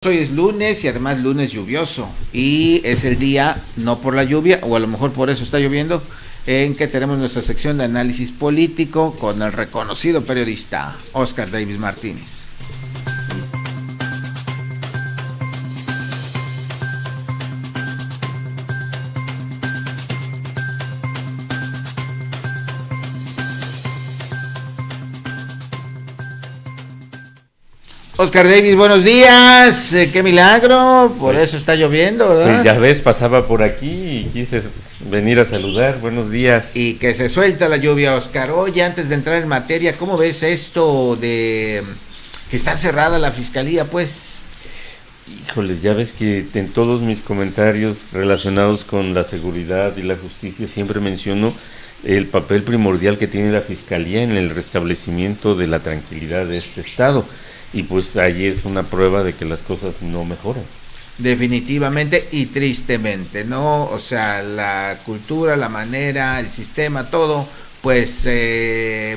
Hoy es lunes y además lunes lluvioso y es el día, no por la lluvia o a lo mejor por eso está lloviendo, en que tenemos nuestra sección de análisis político con el reconocido periodista Oscar Davis Martínez. Oscar Davis, buenos días, qué milagro, por eso está lloviendo, ¿verdad? Pues ya ves, pasaba por aquí y quise venir a saludar, buenos días. Y que se suelta la lluvia, Oscar. Oye, antes de entrar en materia, ¿cómo ves esto de que está cerrada la fiscalía, pues? Híjoles, ya ves que en todos mis comentarios relacionados con la seguridad y la justicia siempre menciono el papel primordial que tiene la fiscalía en el restablecimiento de la tranquilidad de este estado. Y pues ahí es una prueba de que las cosas no mejoran. Definitivamente y tristemente, ¿no? O sea, la cultura, la manera, el sistema, todo, pues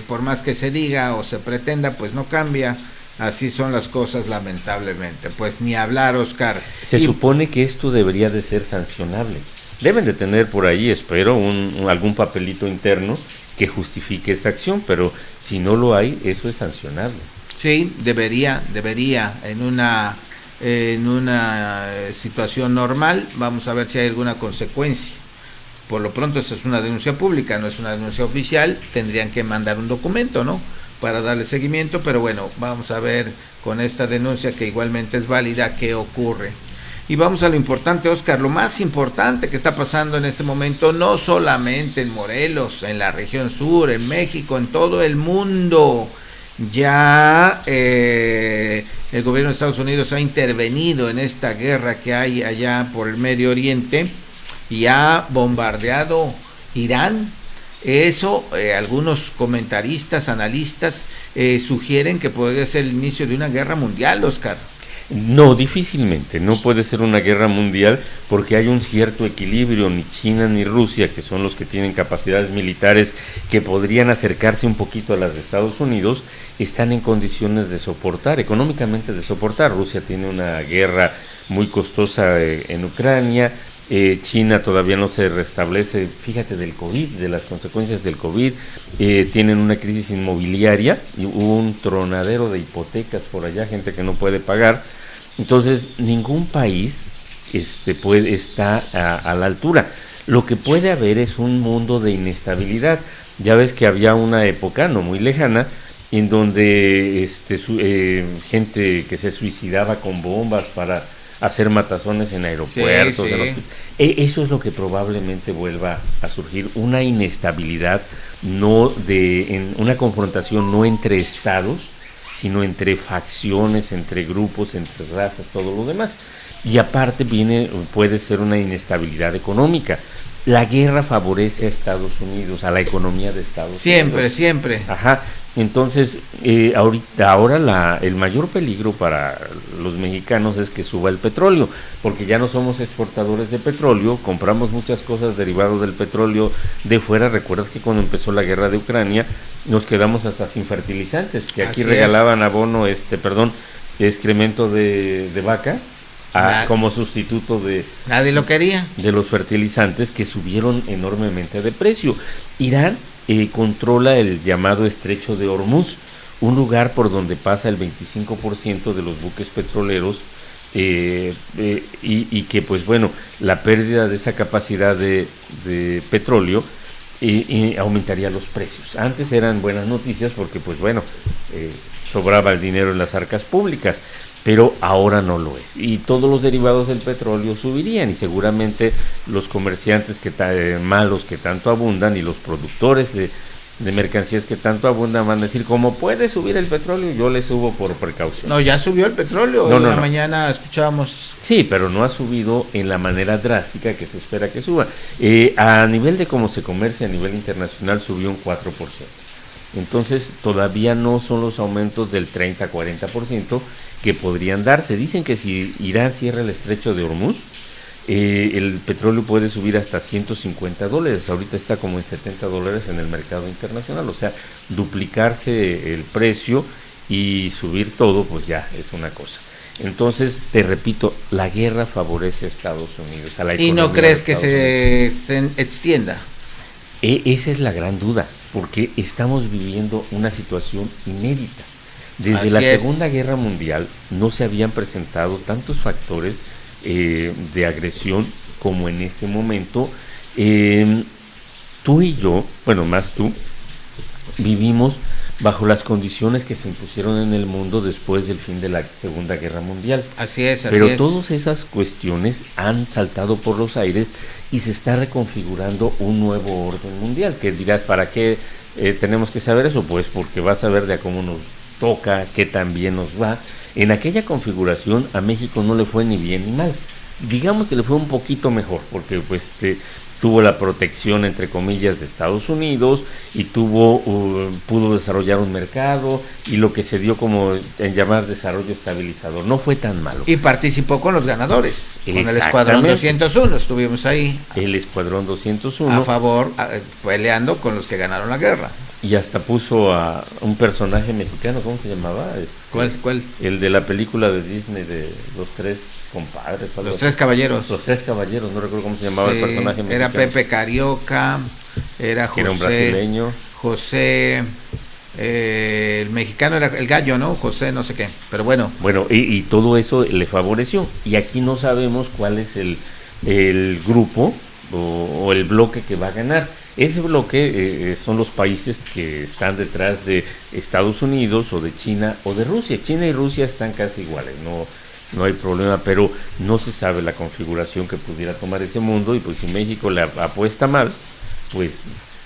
por más que se diga o se pretenda, pues no cambia. Así son las cosas, lamentablemente. Pues ni hablar, Oscar. Se supone que esto debería de ser sancionable. Deben de tener por ahí, espero, algún papelito interno que justifique esa acción, pero si no lo hay, eso es sancionable. Sí, debería, en una situación normal, vamos a ver si hay alguna consecuencia. Por lo pronto esa es una denuncia pública, no es una denuncia oficial, tendrían que mandar un documento, ¿no?, para darle seguimiento, pero bueno, vamos a ver con esta denuncia que igualmente es válida qué ocurre. Y vamos a lo importante, Oscar, lo más importante que está pasando en este momento, no solamente en Morelos, en la región sur, en México, en todo el mundo. Ya el gobierno de Estados Unidos ha intervenido en esta guerra que hay allá por el Medio Oriente y ha bombardeado Irán. Eso, algunos comentaristas, analistas sugieren que podría ser el inicio de una guerra mundial, Oscar. No, difícilmente, no puede ser una guerra mundial porque hay un cierto equilibrio, ni China ni Rusia, que son los que tienen capacidades militares que podrían acercarse un poquito a las de Estados Unidos, están en condiciones de soportar, económicamente de soportar. Rusia tiene una guerra muy costosa en Ucrania, China todavía no se restablece, fíjate, del COVID, de las consecuencias del COVID, tienen una crisis inmobiliaria, y hubo un tronadero de hipotecas por allá, gente que no puede pagar. Entonces ningún país está a la altura. Lo que puede haber es un mundo de inestabilidad. Ya ves que había una época no muy lejana en donde gente que se suicidaba con bombas para hacer matazones en aeropuertos. Sí, sí. Eso es lo que probablemente vuelva a surgir, una inestabilidad, en una confrontación no entre estados, sino entre facciones, entre grupos, entre razas, todo lo demás. Y aparte puede ser una inestabilidad económica. La guerra favorece a Estados Unidos, a la economía de Estados Unidos. Siempre. Ajá. Entonces, ahora el mayor peligro para los mexicanos es que suba el petróleo, porque ya no somos exportadores de petróleo, compramos muchas cosas derivadas del petróleo de fuera. Recuerdas que cuando empezó la guerra de Ucrania nos quedamos hasta sin fertilizantes, que aquí regalaban abono, excremento de vaca, como sustituto nadie lo quería, de los fertilizantes, que subieron enormemente de precio. Irán controla el llamado Estrecho de Hormuz, un lugar por donde pasa el 25% de los buques petroleros, y que pues bueno, la pérdida de esa capacidad de petróleo aumentaría los precios. Antes eran buenas noticias porque pues bueno, sobraba el dinero en las arcas públicas, pero ahora no lo es, y todos los derivados del petróleo subirían, y seguramente los comerciantes malos que tanto abundan y los productores de mercancías que tanto abundan van a decir: como puede subir el petróleo, yo le subo por precaución. No, ya subió el petróleo, no, la mañana escuchábamos. Sí, pero no ha subido en la manera drástica que se espera que suba. A nivel de cómo se comercia a nivel internacional, subió un 4%. Entonces todavía no son los aumentos del 30-40% que podrían darse. Dicen que si Irán cierra el estrecho de Hormuz, el petróleo puede subir hasta $150. Ahorita está como en $70 en el mercado internacional. O sea, duplicarse el precio y subir todo, pues ya es una cosa. Entonces, te repito, la guerra favorece a Estados Unidos, a la ¿Y economía no crees de que Estados Unidos. se extienda? Esa es la gran duda, porque estamos viviendo una situación inédita. Desde Así la es. Segunda Guerra Mundial no se habían presentado tantos factores de agresión como en este momento. Tú y yo, bueno, más tú, vivimos bajo las condiciones que se impusieron en el mundo después del fin de la Segunda Guerra Mundial. Así es, así Pero es. todas esas cuestiones han saltado por los aires y se está reconfigurando un nuevo orden mundial. Que dirás, ¿para qué tenemos que saber eso? Pues porque vas a ver de a cómo nos toca, qué tan bien nos va. En aquella configuración a México no le fue ni bien ni mal. Digamos que le fue un poquito mejor, porque pues tuvo la protección, entre comillas, de Estados Unidos y pudo desarrollar un mercado y lo que se dio como en llamar desarrollo estabilizador. No fue tan malo. Y participó con los ganadores, con el Exactamente. Escuadrón 201, estuvimos ahí El Escuadrón 201. a favor, peleando con los que ganaron la guerra. Y hasta puso a un personaje mexicano, ¿cómo se llamaba? ¿Cuál? El de la película de Disney de los tres compadres. Los tres caballeros. Los tres caballeros, no recuerdo cómo se llamaba Sí, el personaje mexicano. era Pepe Carioca, era José. Era un brasileño. José, el mexicano era el gallo, ¿no? José no sé qué, pero bueno. Bueno, y todo eso le favoreció. Y aquí no sabemos cuál es el grupo o el bloque que va a ganar. Ese bloque son los países que están detrás de Estados Unidos o de China o de Rusia. China y Rusia están casi iguales, no hay problema, pero no se sabe la configuración que pudiera tomar ese mundo y pues si México le apuesta mal, pues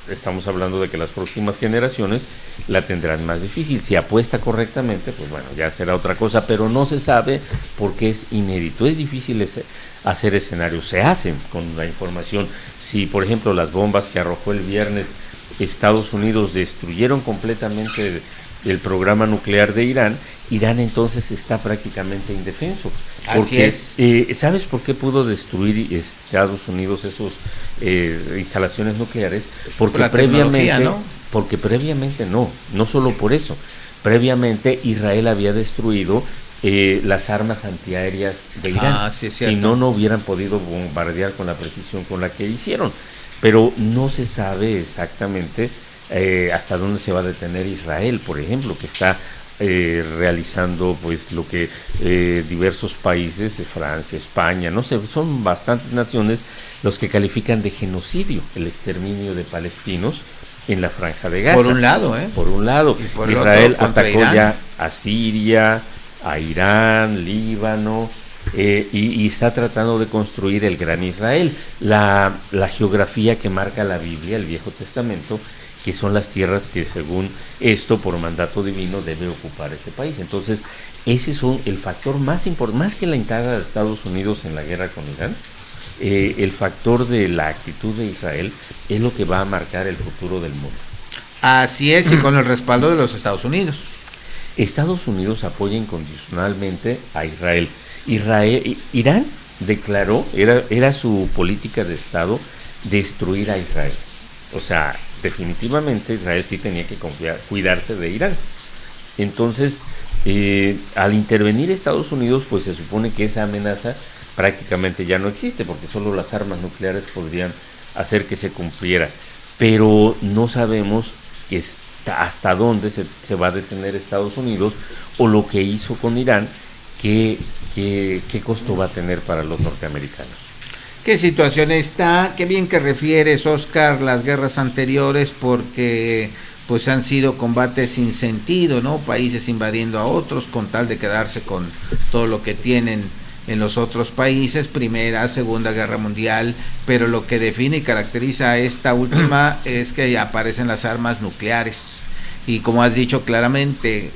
estamos hablando de que las próximas generaciones la tendrán más difícil. Si apuesta correctamente, pues bueno, ya será otra cosa, pero no se sabe porque es inédito. Es difícil hacer escenarios, se hacen con la información. Si, por ejemplo, las bombas que arrojó el viernes Estados Unidos destruyeron completamente el programa nuclear de Irán, Irán entonces está prácticamente indefenso. Así es. ¿Sabes por qué pudo destruir Estados Unidos esos instalaciones nucleares? Porque previamente no solo por eso. Previamente Israel había destruido las armas antiaéreas de Irán. Sí, si no hubieran podido bombardear con la precisión con la que hicieron. Pero no se sabe exactamente hasta dónde se va a detener Israel, por ejemplo, que está realizando pues lo que diversos países, Francia, España, no sé, son bastantes naciones los que califican de genocidio el exterminio de palestinos en la Franja de Gaza. Por un lado, Por un lado, por Israel otro, atacó Irán. ya a Siria, a Irán, Líbano, y está tratando de construir el Gran Israel, la geografía que marca la Biblia, el Viejo Testamento, que son las tierras que según esto, por mandato divino, debe ocupar ese país. Entonces, ese es el factor más importante, más que la entrada de Estados Unidos en la guerra con Irán. El factor de la actitud de Israel es lo que va a marcar el futuro del mundo. Así es, y con el respaldo de los Estados Unidos. Estados Unidos apoya incondicionalmente a Israel. Irán declaró, era su política de Estado, destruir a Israel. O sea, definitivamente Israel sí tenía que cuidarse de Irán. Entonces, al intervenir Estados Unidos, pues se supone que esa amenaza prácticamente ya no existe, porque solo las armas nucleares podrían hacer que se cumpliera. Pero no sabemos hasta dónde se va a detener Estados Unidos o lo que hizo con Irán, qué costo va a tener para los norteamericanos. ¿Qué situación está? Qué bien que refieres, Oscar, las guerras anteriores, porque pues han sido combates sin sentido, ¿no? Países invadiendo a otros con tal de quedarse con todo lo que tienen en los otros países, Primera, Segunda Guerra Mundial, pero lo que define y caracteriza a esta última es que aparecen las armas nucleares. Y como has dicho claramente,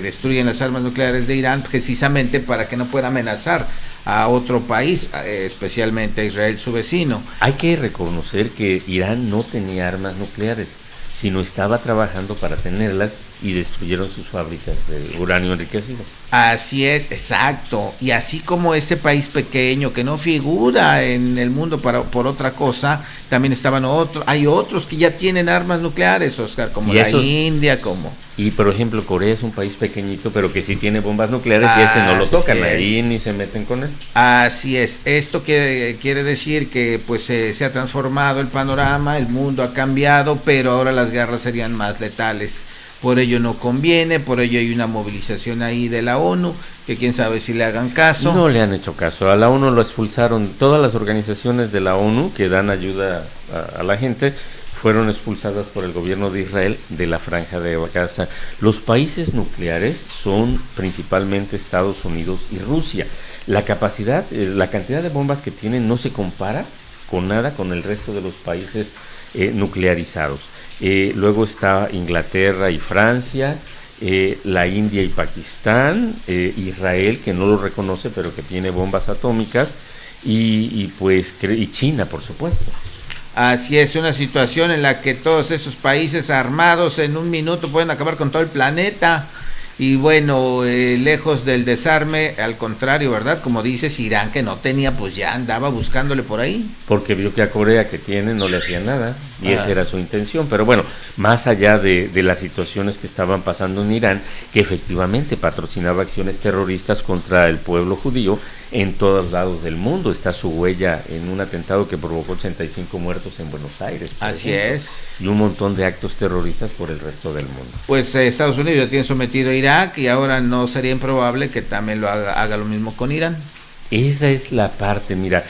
destruyen las armas nucleares de Irán precisamente para que no pueda amenazar a otro país, especialmente a Israel, su vecino. Hay que reconocer que Irán no tenía armas nucleares, sino estaba trabajando para tenerlas y destruyeron sus fábricas de uranio enriquecido. Así es, exacto. Y así como este país pequeño que no figura en el mundo por otra cosa, también estaban otros, hay otros que ya tienen armas nucleares, Oscar, como la India, como... Y por ejemplo, Corea es un país pequeñito, pero que sí tiene bombas nucleares y ese no lo tocan, ahí ni se meten con él. Así es, esto quiere decir que pues se ha transformado el panorama, el mundo ha cambiado, pero ahora las guerras serían más letales. Por ello no conviene, por ello hay una movilización ahí de la ONU, que quién sabe si le hagan caso. No le han hecho caso, a la ONU lo expulsaron, todas las organizaciones de la ONU que dan ayuda a la gente fueron expulsadas por el gobierno de Israel de la Franja de Gaza. Los países nucleares son principalmente Estados Unidos y Rusia. La capacidad, la cantidad de bombas que tienen no se compara con nada con el resto de los países nuclearizados. Luego está Inglaterra y Francia, la India y Pakistán, Israel, que no lo reconoce pero que tiene bombas atómicas, y China, por supuesto. Así es, una situación en la que todos esos países armados en un minuto pueden acabar con todo el planeta. Y bueno, lejos del desarme, al contrario, ¿verdad? Como dices, Irán, que no tenía, pues ya andaba buscándole por ahí. Porque vio que a Corea, que tiene, no le hacía nada, y esa era su intención. Pero bueno, más allá de las situaciones que estaban pasando en Irán, que efectivamente patrocinaba acciones terroristas contra el pueblo judío en todos lados del mundo. Está su huella en un atentado que provocó 85 muertos en Buenos Aires. Así es. Y un montón de actos terroristas por el resto del mundo. Pues Estados Unidos ya tiene sometido a Irak y ahora no sería improbable que también lo haga lo mismo con Irán. Esa es la parte, mira,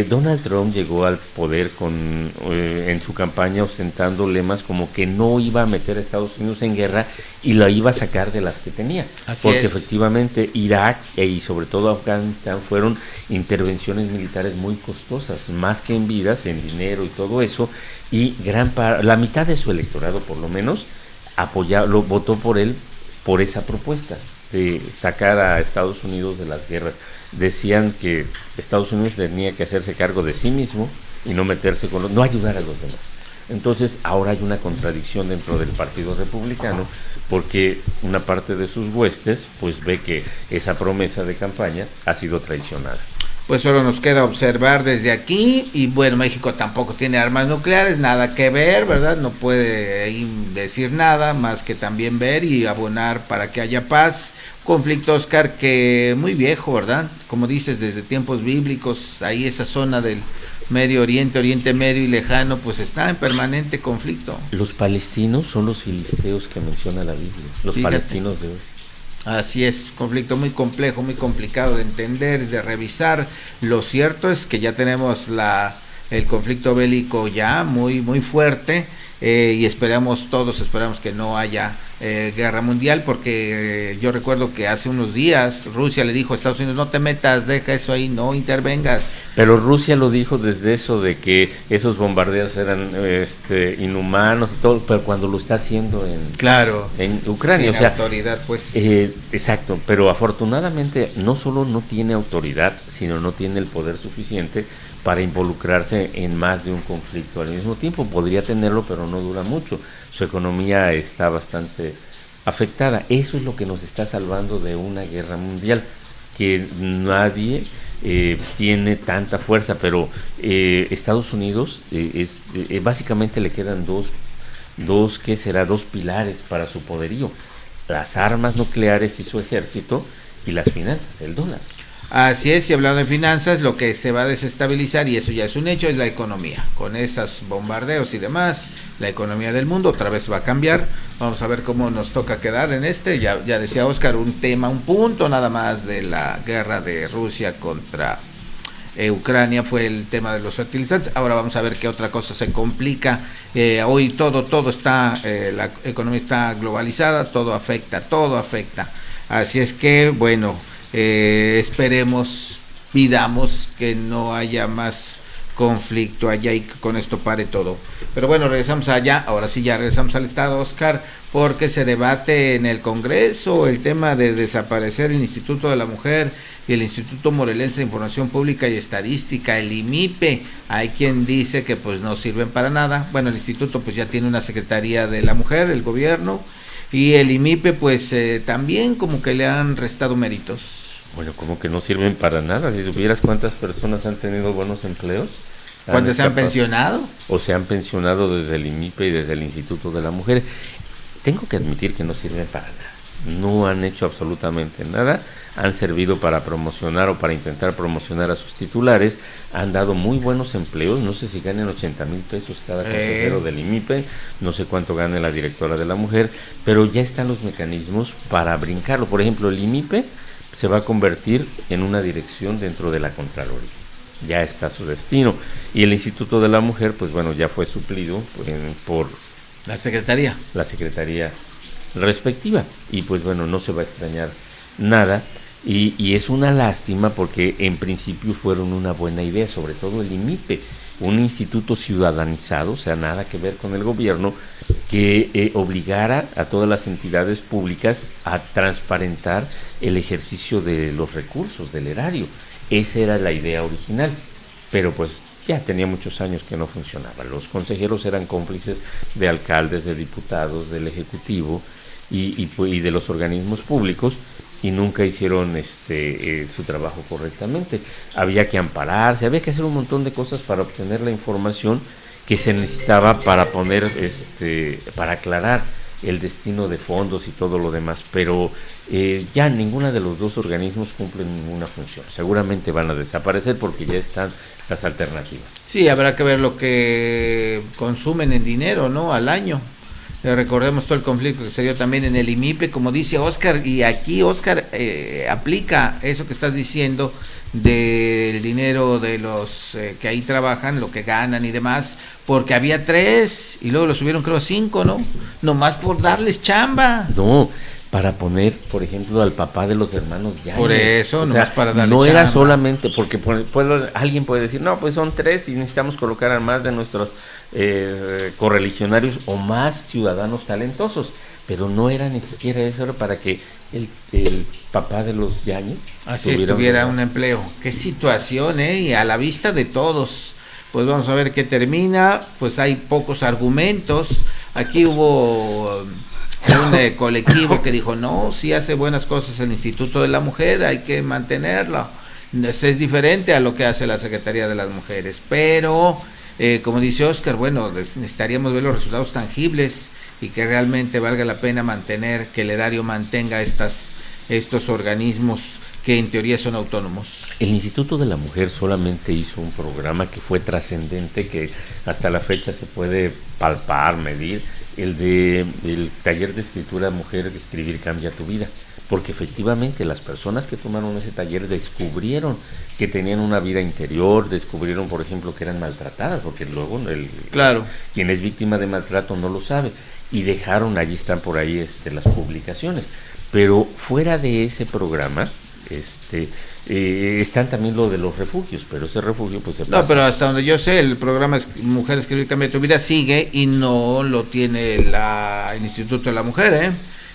Donald Trump llegó al poder en su campaña ostentando lemas como que no iba a meter a Estados Unidos en guerra y la iba a sacar de las que tenía. Porque efectivamente Irak y sobre todo Afganistán fueron intervenciones militares muy costosas, más que en vidas, en dinero y todo eso, y la mitad de su electorado por lo menos votó por él por esa propuesta de sacar a Estados Unidos de las guerras. Decían que Estados Unidos tenía que hacerse cargo de sí mismo y no meterse no ayudar a los demás. Entonces ahora hay una contradicción dentro del Partido Republicano, porque una parte de sus huestes pues ve que esa promesa de campaña ha sido traicionada. Pues solo nos queda observar desde aquí, y bueno, México tampoco tiene armas nucleares, nada que ver, ¿verdad? No puede ahí decir nada más que también ver y abonar para que haya paz. Conflicto, Oscar, que muy viejo, ¿verdad? Como dices, desde tiempos bíblicos, ahí esa zona del Medio Oriente, Oriente Medio y lejano, pues está en permanente conflicto. Los palestinos son los filisteos que menciona la Biblia, los palestinos de hoy. Así es, conflicto muy complejo, muy complicado de entender, de revisar. Lo cierto es que ya tenemos el conflicto bélico ya muy fuerte, y todos esperamos que no haya guerra mundial, porque yo recuerdo que hace unos días Rusia le dijo a Estados Unidos: no te metas, deja eso ahí, no intervengas. Pero Rusia lo dijo desde eso de que esos bombardeos eran inhumanos y todo, pero cuando lo está haciendo en Ucrania, sin autoridad, pues. Exacto, pero afortunadamente no solo no tiene autoridad, sino no tiene el poder suficiente para involucrarse en más de un conflicto al mismo tiempo. Podría tenerlo, pero no dura mucho. Su economía está bastante afectada. Eso es lo que nos está salvando de una guerra mundial, que nadie tiene tanta fuerza, pero Estados Unidos básicamente le quedan dos pilares para su poderío: las armas nucleares y su ejército, y las finanzas, el dólar. Así es, y hablando de finanzas, lo que se va a desestabilizar, y eso ya es un hecho, es la economía. Con esos bombardeos y demás, la economía del mundo otra vez va a cambiar. Vamos a ver cómo nos toca quedar en ya decía Oscar, un punto nada más de la guerra de Rusia contra Ucrania fue el tema de los fertilizantes. Ahora vamos a ver qué otra cosa se complica. Hoy todo está, la economía está globalizada, todo afecta. Así es que, bueno, esperemos, pidamos que no haya más conflicto allá y que con esto pare todo. Pero bueno, regresamos allá, ahora sí ya regresamos al Estado, Oscar, porque se debate en el Congreso el tema de desaparecer el Instituto de la Mujer y el Instituto Morelense de Información Pública y Estadística, el IMIPE. Hay quien dice que pues no sirven para nada. Bueno, el instituto pues ya tiene una Secretaría de la Mujer, el gobierno, Y el IMIPE pues también como que le han restado méritos. Bueno, como que no sirven para nada. Si supieras cuántas personas han tenido buenos empleos. ¿Cuántos se han pensionado? O se han pensionado desde el IMIPE y desde el Instituto de la Mujer. Tengo que admitir que no sirven para nada. No han hecho absolutamente nada. Han servido para promocionar o para intentar promocionar a sus titulares. Han dado muy buenos empleos. No sé si ganen 80,000 pesos cada consejero del IMIPE. No sé cuánto gane la directora de la mujer. Pero ya están los mecanismos para brincarlo. Por ejemplo, el IMIPE se va a convertir en una dirección dentro de la Contraloría. Ya está su destino. Y el Instituto de la Mujer, pues bueno, ya fue suplido por la Secretaría respectiva. Y pues bueno, no se va a extrañar nada. Y es una lástima porque en principio fueron una buena idea, sobre todo el IMIPE, un instituto ciudadanizado, o sea, nada que ver con el gobierno, que obligara a todas las entidades públicas a transparentar el ejercicio de los recursos del erario. Esa era la idea original, pero pues ya tenía muchos años que no funcionaba. Los consejeros eran cómplices de alcaldes, de diputados, del Ejecutivo y de los organismos públicos, y nunca hicieron su trabajo correctamente. Había que ampararse, había que hacer un montón de cosas para obtener la información que se necesitaba para poner, para aclarar el destino de fondos y todo lo demás, pero ya ninguna de los dos organismos cumple ninguna función. Seguramente van a desaparecer porque ya están las alternativas. Sí, habrá que ver lo que consumen en dinero, ¿no? Al año. Recordemos todo el conflicto que se dio también en el IMIPE, como dice Óscar, y aquí Óscar aplica eso que estás diciendo del dinero de los que ahí trabajan, lo que ganan y demás, porque había 3 y luego lo subieron creo a 5, ¿no? Nomás por darles chamba. No, para poner, por ejemplo, al papá de los hermanos Yáñez. Por eso, nomás para darle no chamba. Era solamente, porque alguien puede decir, no, pues son 3 y necesitamos colocar a más de nuestros correligionarios o más ciudadanos talentosos, pero no era ni siquiera eso, era para que el papá de los Yáñez tuviera un empleo. Qué situación, y a la vista de todos. Pues vamos a ver qué termina. Pues hay pocos argumentos. Aquí hubo un colectivo que dijo, no, si hace buenas cosas el Instituto de la Mujer, hay que mantenerlo. Es diferente a lo que hace la Secretaría de las Mujeres, pero como dice Óscar, bueno, necesitaríamos ver los resultados tangibles y que realmente valga la pena mantener, que el erario mantenga estos organismos que en teoría son autónomos. El Instituto de la Mujer solamente hizo un programa que fue trascendente, que hasta la fecha se puede palpar, medir, el taller de escritura Mujer, Escribir Cambia Tu Vida, porque efectivamente las personas que tomaron ese taller descubrieron que tenían una vida interior, descubrieron, por ejemplo, que eran maltratadas, porque luego quien es víctima de maltrato no lo sabe, y dejaron, allí están por ahí las publicaciones, pero fuera de ese programa están también lo de los refugios, pero ese refugio pues se pasa. No, pero hasta donde yo sé, el programa Mujer Escribir Cambia Tu Vida sigue y no lo tiene el Instituto de la Mujer,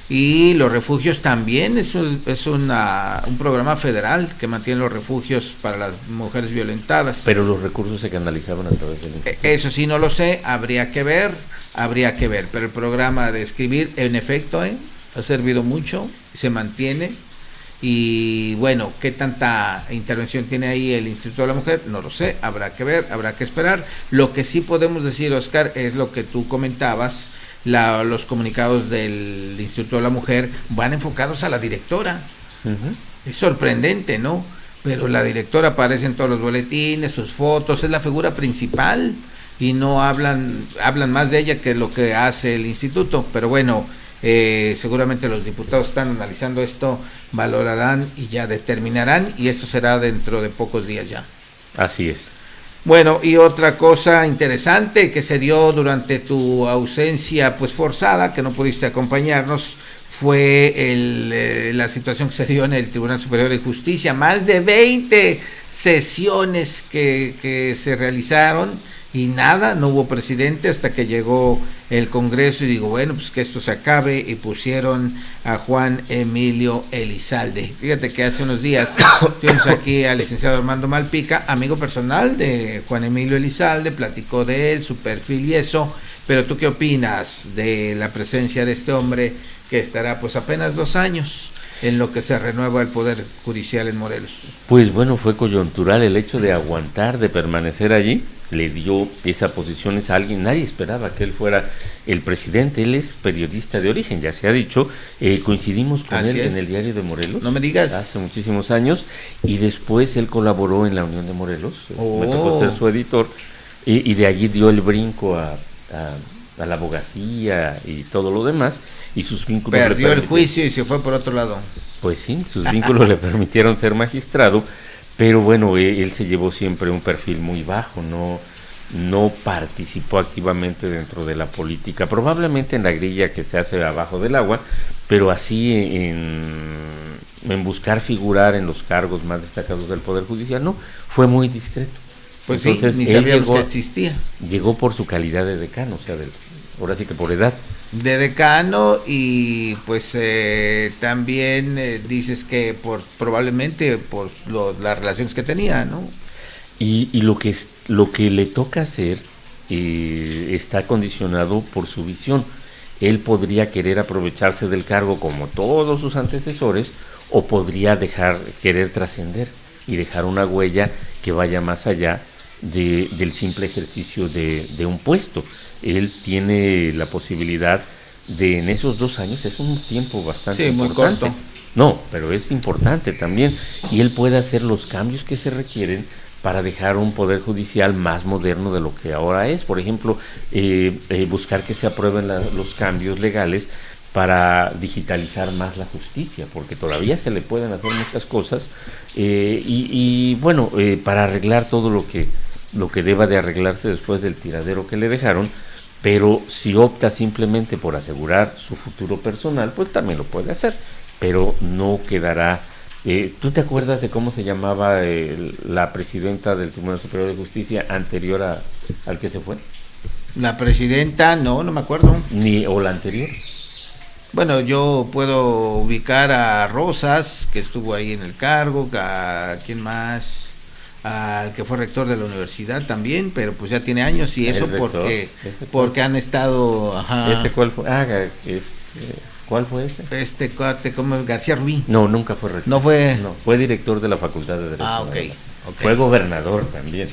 y los refugios también es un programa federal que mantiene los refugios para las mujeres violentadas. Pero los recursos se canalizaban a través del instituto. Eso sí no lo sé, habría que ver, pero el programa de escribir, en efecto, ha servido mucho, se mantiene. Y bueno, ¿qué tanta intervención tiene ahí el Instituto de la Mujer? No lo sé, habrá que ver, habrá que esperar. Lo que sí podemos decir, Óscar, es lo que tú comentabas, los comunicados del Instituto de la Mujer van enfocados a la directora. Es sorprendente, ¿no? Pero la directora aparece en todos los boletines, sus fotos, es la figura principal y no hablan más de ella que lo que hace el instituto. Pero bueno, seguramente los diputados están analizando esto, valorarán y ya determinarán, y esto será dentro de pocos días ya. Así es. Bueno, y otra cosa interesante que se dio durante tu ausencia pues forzada, que no pudiste acompañarnos, fue la situación que se dio en el Tribunal Superior de Justicia. Más de 20 sesiones que se realizaron y nada, no hubo presidente hasta que llegó el Congreso, y digo, bueno, pues que esto se acabe, y pusieron a Juan Emilio Elizalde. Fíjate que hace unos días tuvimos aquí al licenciado Armando Malpica, amigo personal de Juan Emilio Elizalde, platicó de él, su perfil y eso, pero ¿tú qué opinas de la presencia de este hombre que estará pues apenas 2 años en lo que se renueva el Poder Judicial en Morelos. Pues bueno, fue coyuntural el hecho de aguantar, de permanecer allí, le dio esa posición a alguien, nadie esperaba que él fuera el presidente, él es periodista de origen, ya se ha dicho, coincidimos con él en el Diario de Morelos. No me digas. Hace muchísimos años, y después él colaboró en la Unión de Morelos, me tocó ser su editor, y de allí dio el brinco a la abogacía y todo lo demás, y sus vínculos... Perdió el juicio y se fue por otro lado. Pues sí, sus vínculos le permitieron ser magistrado, pero bueno, él se llevó siempre un perfil muy bajo, no participó activamente dentro de la política, probablemente en la grilla que se hace abajo del agua, pero así en buscar figurar en los cargos más destacados del Poder Judicial, no, fue muy discreto. Pues entonces, sí, ni sabíamos que existía. Llegó por su calidad de decano, o sea, ahora sí que por edad. De decano, y pues también dices que probablemente por las relaciones que tenía, ¿no? Y lo que le toca hacer está condicionado por su visión. Él podría querer aprovecharse del cargo como todos sus antecesores, o podría querer trascender y dejar una huella que vaya más allá del simple ejercicio de un puesto. Él tiene la posibilidad de, en esos 2 años, es un tiempo bastante importante. Muy corto. No, pero es importante también, y él puede hacer los cambios que se requieren para dejar un poder judicial más moderno de lo que ahora es. Por ejemplo, buscar que se aprueben los cambios legales para digitalizar más la justicia, porque todavía se le pueden hacer muchas cosas, y bueno, para arreglar todo lo que deba de arreglarse después del tiradero que le dejaron. Pero si opta simplemente por asegurar su futuro personal, pues también lo puede hacer, pero no quedará. ¿Tú te acuerdas de cómo se llamaba la presidenta del Tribunal Superior de Justicia anterior al que se fue? La presidenta, no me acuerdo. ¿O la anterior? Bueno, yo puedo ubicar a Rosas, que estuvo ahí en el cargo, a ¿quién más? Al que fue rector de la universidad también, pero pues ya tiene años, y eso porque han estado... Ajá. ¿Ese cuál fue? ¿Cuál fue ese? Este cuate, como García Rubí. No, nunca fue rector. No fue... No, fue director de la Facultad de Derecho. Okay. Fue gobernador también,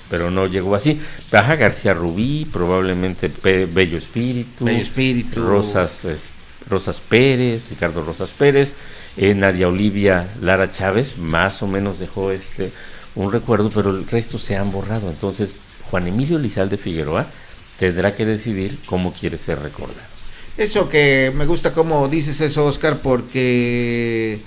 pero no llegó así. García Rubí, probablemente Bello Espíritu. Rosas Pérez, Ricardo Rosas Pérez, Nadia Olivia Lara Chávez, más o menos dejó un recuerdo, pero el resto se han borrado. Entonces, Juan Emilio Elizalde Figueroa tendrá que decidir cómo quiere ser recordado. Eso que me gusta cómo dices eso, Oscar, porque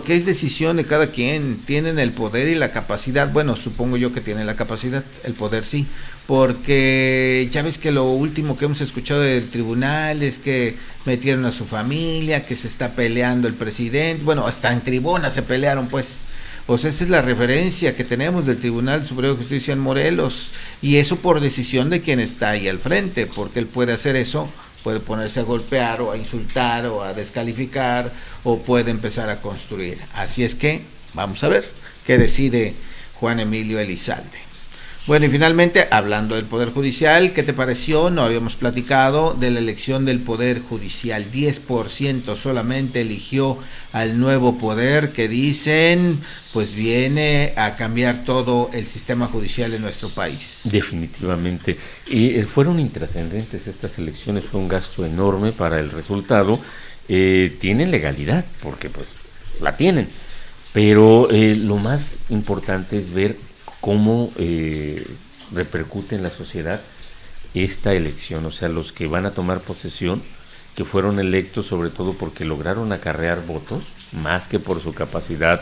es decisión de cada quien. Tienen el poder y la capacidad. Bueno, supongo yo que tienen la capacidad, el poder sí, porque ya ves que lo último que hemos escuchado del tribunal es que metieron a su familia, que se está peleando el presidente. Bueno, hasta en tribuna se pelearon, pues. Pues esa es la referencia que tenemos del Tribunal Superior de Justicia en Morelos, y eso por decisión de quien está ahí al frente, porque él puede hacer eso, puede ponerse a golpear o a insultar o a descalificar, o puede empezar a construir. Así es que vamos a ver qué decide Juan Emilio Elizalde. Bueno, y finalmente, hablando del Poder Judicial, ¿qué te pareció? No habíamos platicado de la elección del Poder Judicial. 10% solamente eligió al nuevo poder, que dicen, pues viene a cambiar todo el sistema judicial en nuestro país. Definitivamente. Y fueron intrascendentes estas elecciones, fue un gasto enorme para el resultado. Tienen legalidad, porque pues la tienen. Pero lo más importante es ver cómo repercute en la sociedad esta elección, o sea, los que van a tomar posesión, que fueron electos sobre todo porque lograron acarrear votos, más que por su capacidad,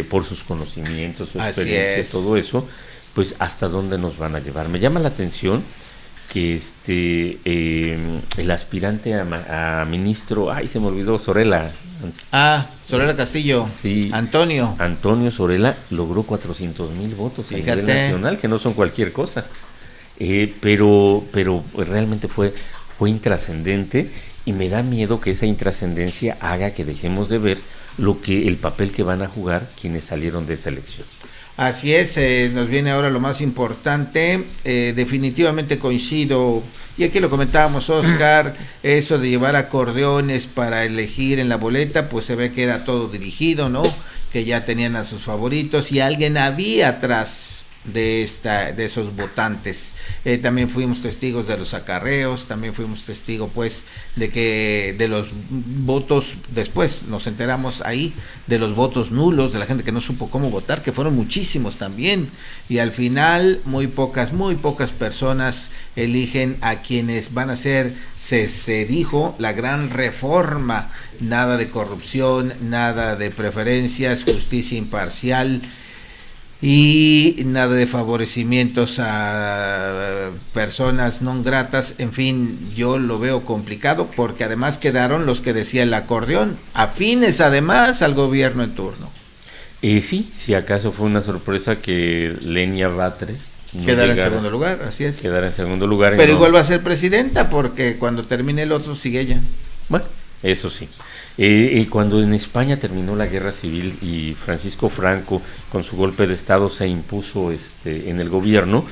por sus conocimientos, su experiencia, todo eso, pues hasta dónde nos van a llevar. Me llama la atención que el aspirante a ministro, se me olvidó, Sorela. Sorela Castillo. Sí. Antonio Sorela logró 400,000 votos a nivel nacional, que no son cualquier cosa. Pero realmente fue intrascendente, y me da miedo que esa intrascendencia haga que dejemos de ver el papel que van a jugar quienes salieron de esa elección. Así es, nos viene ahora lo más importante, definitivamente coincido, y aquí lo comentábamos, Oscar, eso de llevar acordeones para elegir en la boleta, pues se ve que era todo dirigido, ¿no? Que ya tenían a sus favoritos y alguien había atrás de esos votantes. También fuimos testigos de los acarreos, también fuimos testigos pues de los votos, después nos enteramos ahí de los votos nulos, de la gente que no supo cómo votar, que fueron muchísimos también, y al final muy pocas personas eligen a quienes van a ser, se dijo, la gran reforma, nada de corrupción, nada de preferencias, justicia imparcial, y nada de favorecimientos a personas no gratas. En fin, yo lo veo complicado porque además quedaron los que decía el acordeón, afines además al gobierno en turno. Sí, si acaso fue una sorpresa que Lenia Batres quedara en segundo lugar, así es. Quedara en segundo lugar. Pero igual va a ser presidenta porque cuando termine el otro sigue ella. Bueno, eso sí. Cuando en España terminó la guerra civil y Francisco Franco con su golpe de estado se impuso en el gobierno,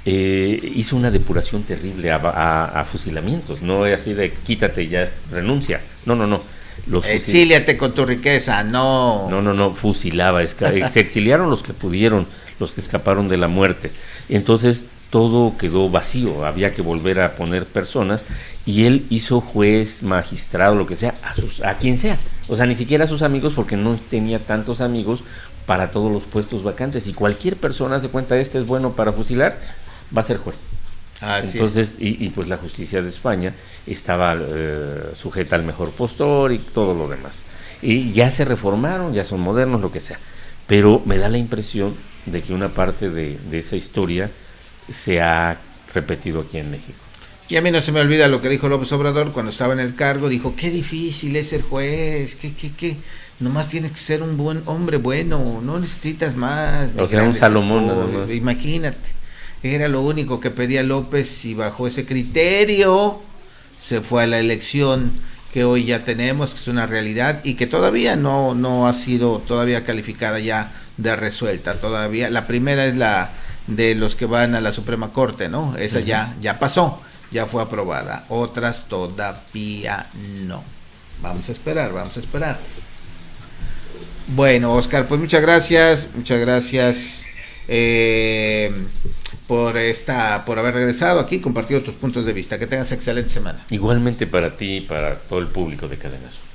hizo una depuración terrible a fusilamientos, no es así de quítate ya, renuncia, no. Exíliate con tu riqueza, no, fusilaba, se exiliaron los que pudieron, los que escaparon de la muerte, entonces todo quedó vacío, había que volver a poner personas y él hizo juez, magistrado, lo que sea, a quien sea, o sea, ni siquiera a sus amigos porque no tenía tantos amigos para todos los puestos vacantes y cualquier persona se cuenta, este es bueno para fusilar, va a ser juez. Así entonces, y pues la justicia de España estaba sujeta al mejor postor y todo lo demás. Y ya se reformaron, ya son modernos, lo que sea, pero me da la impresión de que una parte de esa historia se ha repetido aquí en México. Y a mí no se me olvida lo que dijo López Obrador cuando estaba en el cargo, dijo, qué difícil es ser juez, que nomás tienes que ser un buen hombre bueno, no necesitas más. O sea, un Salomón nada más. Imagínate, era lo único que pedía López y bajo ese criterio se fue a la elección que hoy ya tenemos, que es una realidad y que todavía no ha sido todavía calificada ya de resuelta, todavía. La primera es la de los que van a la Suprema Corte, ¿no? Esa ya pasó, ya fue aprobada. Otras todavía no. Vamos a esperar. Bueno, Oscar, pues muchas gracias por haber regresado aquí, compartido tus puntos de vista. Que tengas excelente semana. Igualmente para ti y para todo el público de Cadena Sur.